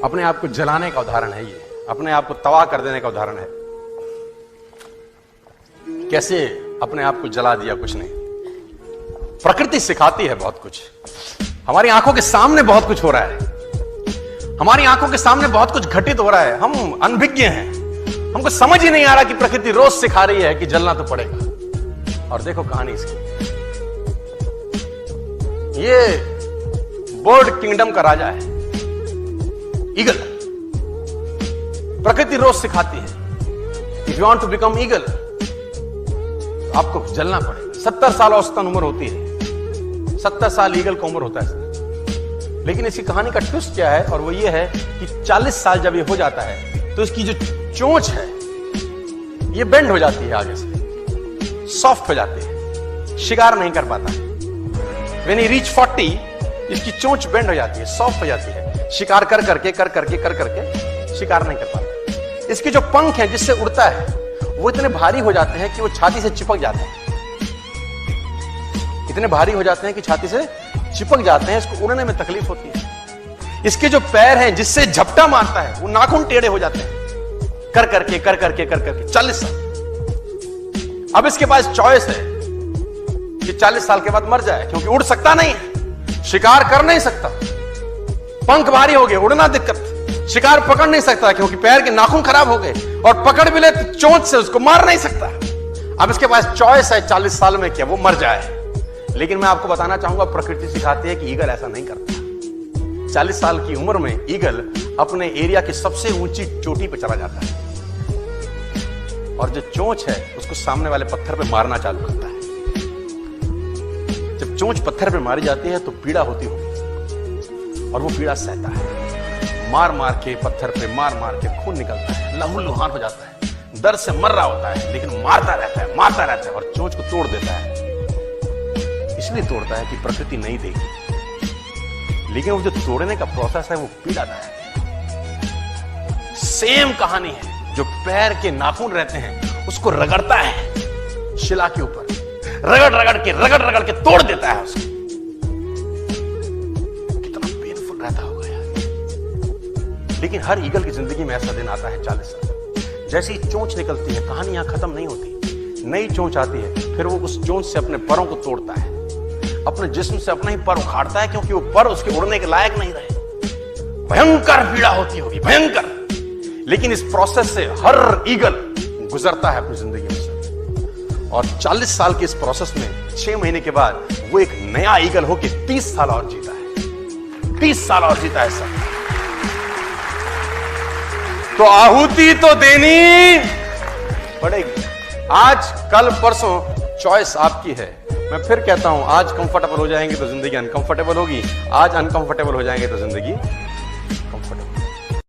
अपने आप को जलाने का उदाहरण है ये, अपने आप को तबाह कर देने का उदाहरण है। कैसे अपने आप को जला दिया? कुछ नहीं, प्रकृति सिखाती है बहुत कुछ। हमारी आंखों के सामने बहुत कुछ हो रहा है, हमारी आंखों के सामने बहुत कुछ घटित हो रहा है, हम अनभिज्ञ हैं, हमको समझ ही नहीं आ रहा कि प्रकृति रोज सिखा रही है कि जलना तो पड़ेगा। और देखो कहानी इसकी, ये बर्ड किंगडम का राजा है ईगल। प्रकृति रोज सिखाती है if you want to become eagle तो आपको जलना पड़ेगा। 70 साल औसतन उम्र होती है, 70 साल ईगल का उम्र होता है। लेकिन इसकी कहानी का ट्विस्ट क्या है? और वो ये है कि 40 साल जब ये हो जाता है तो इसकी जो चोंच है ये बेंड हो जाती है, आगे से सॉफ्ट हो जाती है, शिकार नहीं कर पाता। When he reach 40, इसकी चोंच बेंड हो जाती है, सॉफ्ट हो जाती है, शिकार कर करके शिकार नहीं कर पाता। इसके जो पंख हैं जिससे उड़ता है वो इतने भारी हो जाते हैं कि वो छाती से चिपक जाते हैं, इतने भारी हो जाते हैं कि छाती से चिपक जाते हैं, इसको उड़ने में तकलीफ होती है। इसके जो पैर हैं जिससे झपटा मारता है वो नाखून टेढ़े हो जाते हैं, कर करके 40 साल। अब इसके पास चॉइस है कि 40 साल के बाद मर जाए, क्योंकि उड़ सकता नहीं है, शिकार कर नहीं सकता, पंख भारी हो गए, उड़ना दिक्कत, शिकार पकड़ नहीं सकता क्योंकि पैर के नाखून खराब हो गए, और पकड़ भी ले तो चोंच से उसको मार नहीं सकता। अब इसके पास चॉइस है 40 साल में क्या वो मर जाए। लेकिन मैं आपको बताना चाहूंगा, प्रकृति सिखाती है कि ईगल ऐसा नहीं करता। 40 साल की उम्र में ईगल अपने एरिया की सबसे ऊंची चोटी पर चला जाता है, और जो चोंच है उसको सामने वाले पत्थर पे मारना चालू करता है। जब चोंच पत्थर पे मारी जाती है तो पीड़ा होती होगी, और वो पीड़ा सहता है, मार मार के पत्थर पे मार के खून निकलता है, लहूलुहान हो जाता है, दर्द से मर रहा होता है, लेकिन मारता रहता है और चोंच को तोड़ देता है। इसलिए तोड़ता है कि प्रकृति नहीं देगी, लेकिन वो जो तोड़ने का प्रोसेस है वो पीड़ादायक है। सेम कहानी है, जो पैर के नाखून रहते हैं उसको रगड़ता है शिला के ऊपर, रगड़ के तोड़ देता है उसको। कितना पेनफुल रहता होगा यार। लेकिन हर ईगल की जिंदगी में ऐसा दिन आता है 40 साल। जैसे ही चोंच निकलती है कहानी यहां खत्म नहीं होती, नई चोंच आती है, फिर वो उस चोंच से अपने परों को तोड़ता है, अपने जिस्म से अपना ही पर उखाड़ता है, क्योंकि वो पर उसके उड़ने के लायक नहीं रहे। भयंकर पीड़ा होती होगी, भयंकर। लेकिन इस प्रोसेस से हर ईगल गुजरता है अपनी जिंदगी में से, और 40 साल के इस प्रोसेस में 6 महीने के बाद वो एक नया ईगल होकर 30 साल और जीता है, 30 साल और जीता है सब। तो आहुति तो देनी पड़ेगी। आज कल परसों चॉइस आपकी है। मैं फिर कहता हूं, आज कंफर्टेबल हो जाएंगे तो जिंदगी अनकंफर्टेबल होगी, आज अनकंफर्टेबल हो जाएंगे तो जिंदगी